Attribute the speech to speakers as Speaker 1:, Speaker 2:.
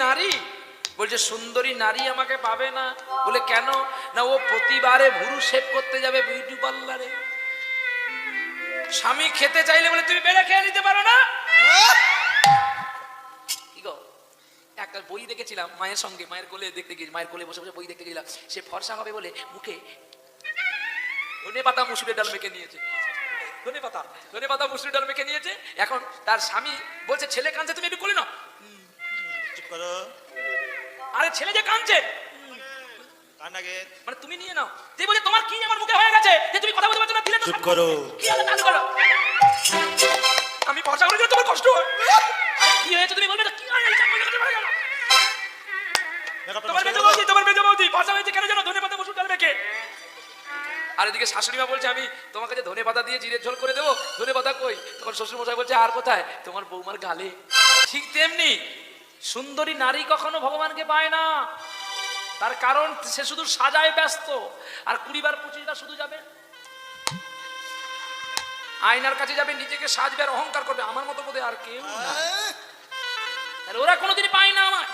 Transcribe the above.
Speaker 1: নারী? বলছে সুন্দরী নারী আমাকে পাবে না। বলে কেন? না ও প্রতিবারে ভুরু শেভ করতে যাবে বিউটি পার্লারে। স্বামী খেতে চাইলে বলে তুমি বেড়ে খেয়ে নিতে পারো না? কি গো, একটা বই দেখেছিলাম মায়ের সঙ্গে, মায়ের কোলে দেখতে গিয়ে, মায়ের কোলে বসে বসে বই দেখতে গেছিলাম। সে ফর্সা হবে বলে মুখে ধনে পাতা মুসুরের ডাল মেখে নিয়েছে। ধনে পাতা মুসুরের ডাল মেখে নিয়েছে। এখন তার স্বামী বলছে ছেলে কাঁদছে, তুমি একটু কোলে নাও।
Speaker 2: চুপ করো।
Speaker 1: আরে ছেলে যে কাঁদছে,
Speaker 2: কান্নাকে
Speaker 1: মানে তুমি নিয়ে নাও। যে বলে তোমার কি আমার মুখে হয়ে গেছে যে তুমি কথা বলতে পারছো না? দিলে তো
Speaker 2: চুপ করো।
Speaker 1: কি হলো চালু করো। আমি ফর্সা করে দিলে তোমার কষ্ট হয়। আরে কি হয়েছে তুমি বলবে তো? কি হয়েছে? তোমার মেজো বৌদি ফর্সা হয়েছে কেন জানো? ধনে পাতা মুসুর ডাল মেখে। আর এদিকে শাশুড়ি মা বলছে আমি তোমাকে যে ধনে পাতা দিয়ে জিরের ঝোল করে দেবো, ধনে পাতা কই? তোমার শ্বশুর মশাই বলছে আর কোথায়? তোমার বৌমার গালে। ঠিক তেমনি সুন্দরী নারী কখনো ভগবানকে পায় না। তার কারণ সে শুধু সাজায় ব্যস্ত। আর 20-25টা শুধু যাবে আয়নার কাছে, যাবে নিজেকে সাজবে আর অহংকার করবে আমার মতো বোধহয় আর কেউ না। ওরা কোনোদিনই পায় না আমার।